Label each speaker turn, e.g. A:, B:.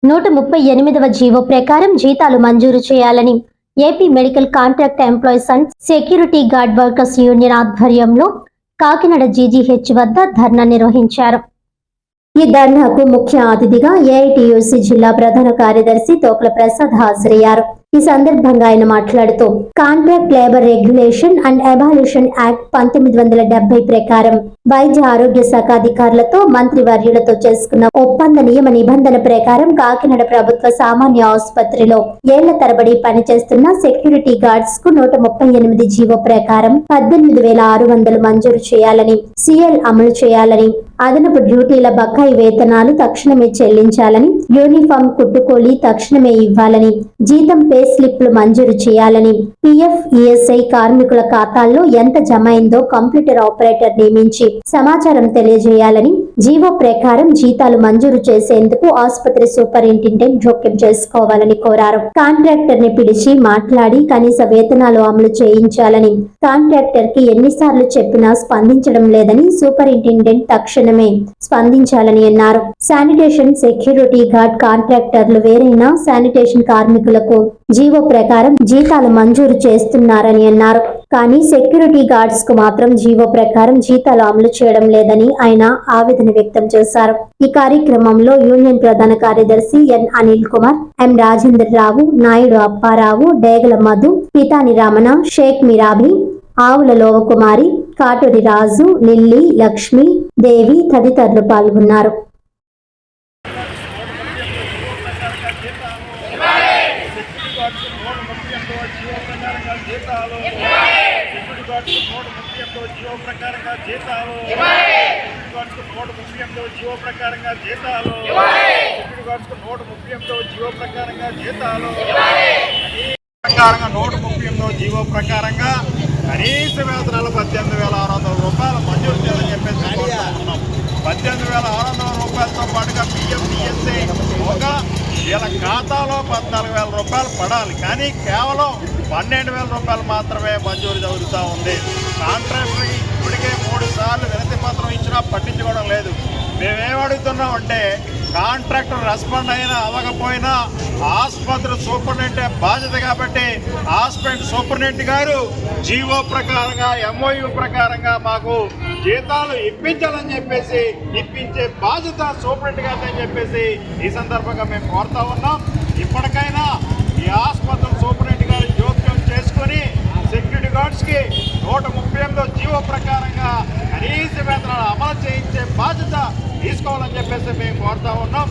A: 138వ GO ప్రకారం జీతాలు మంజూరు చేయాలని AP medical contract employees and security guard workers union ఆధ్వర్యంలో కాకినాడ జీజీహెచ్ వద్ద ధర్నా నిర్వహించారు. ఈ ధర్నాకు ముఖ్య అతిథిగా ఏఐటీయూసీ జిల్లా ప్రధాన కార్యదర్శి తోకల ప్రసాద్ హాజరయ్యారు. ఈ సందర్భంగా ఆయన మాట్లాడుతూ contract labour regulation and abolition act 1970 ప్రకారం వైద్య ఆరోగ్య శాఖ అధికారులతో మంత్రివర్యులతో చేసుకున్న ఒప్పంద నియమ నిబంధన ప్రకారం కాకినాడ ప్రభుత్వ సామాన్య ఆసుపత్రిలో ఏళ్ల తరబడి పనిచేస్తున్న సెక్యూరిటీ గార్డ్స్ కు 138 జీవో ప్రకారం 18,600 మంజూరు చేయాలని, సిఎల్ అమలు చేయాలని, అదనపు డ్యూటీల బకాయి వేతనాలు తక్షణమే చెల్లించాలని, యూనిఫామ్ కుట్టుకోలి తక్షణమే ఇవ్వాలని, జీతం పే స్లిప్లు మంజూరు చేయాలని, పిఎఫ్, ఈఎస్ఐ కార్మికుల ఖాతాల్లో ఎంత జమ అయిందో కంప్యూటర్ ఆపరేటర్ నియమించి సమాచారం తెలియజేయాలని, జీవో ప్రకారం జీతాలు మంజూరు చేసేందుకు ఆసుపత్రి సూపరింటెండెంట్ జోక్యం చేసుకోవాలని కోరారు. కాంట్రాక్టర్ ని పిలిచి మాట్లాడి కనీస వేతనాలు అమలు చేయించాలని, కాంట్రాక్టర్ కి ఎన్నిసార్లు చెప్పినా స్పందించడం లేదని సూపరింటెండెంట్ తక్షణమే స్పందించాలని అన్నారు. శానిటేషన్, సెక్యూరిటీ గార్డ్ కాంట్రాక్టర్లు వేరైనా శానిటేషన్ కార్మికులకు జీవో ప్రకారం జీతాలు మంజూరు చేస్తున్నారని అన్నారు. కానీ సెక్యూరిటీ గార్డ్స్ కు మాత్రం జీవో ప్రకారం జీతాలు అమలు చేయడం లేదని ఆయన ఆవేదన వ్యక్తం చేశారు. ఈ కార్యక్రమంలో యూనియన్ ప్రధాన కార్యదర్శి ఎన్ అనిల్ కుమార్, ఎం రాజేంద్ర రావు, నాయుడు అప్పారావు, డేగల మధు, పితాని రమణ, షేక్ మిరాబి, ఆవుల లోవకుమారి, కాటూరి రాజు, లిల్లీ, లక్ష్మి, దేవి తదితరులు పాల్గొన్నారు.
B: జీవో ప్రకారంగా కనీస వేతనాలు 18,600 రూపాయలు మంజూరు చేయాలని చెప్పేసి 18,600 రూపాయలతో పాటుగా పిఎఫ్, ఈఎస్ఐ పోగా వీళ్ళ ఖాతాలో 14,000 రూపాయలు పడాలి. కానీ కేవలం 12,000 రూపాయలు మాత్రమే మంజూరు జరుగుతూ ఉంది. కాంట్రాక్టర్కి ఇప్పటికే 3 సార్లు వినతి పత్రం ఇచ్చినా పట్టించుకోవడం లేదు. మేమేమడుగుతున్నామంటే కాంట్రాక్టర్ రెస్పాండ్ అయినా అవ్వకపోయినా ఆసుపత్రి సూపరింటెండెంట్ బాధ్యత కాబట్టి హాస్పిటల్ సూపరింటెండెంట్ గారు జీవో ప్రకారంగా, ఎంఓయూ ప్రకారంగా మాకు జీతాలు ఇప్పించాలని చెప్పేసి, ఇప్పించే బాధ్యత సూపరింటెండెంట్ గారు అని చెప్పేసి ఈ సందర్భంగా మేము కోరుతా ఉన్నాం. ఇప్పటికైనా ఈ ఆసుపత్రి సూపరింటెండెంట్ గారు జోక్యం చేసుకొని సెక్యూరిటీ గార్డ్స్కి 138 జీవో ప్రకారంగా కనీస వేతనాలు అమలు చేయించే బాధ్యత తీసుకోవాలని చెప్పేసి మేము కోరుతా ఉన్నాం.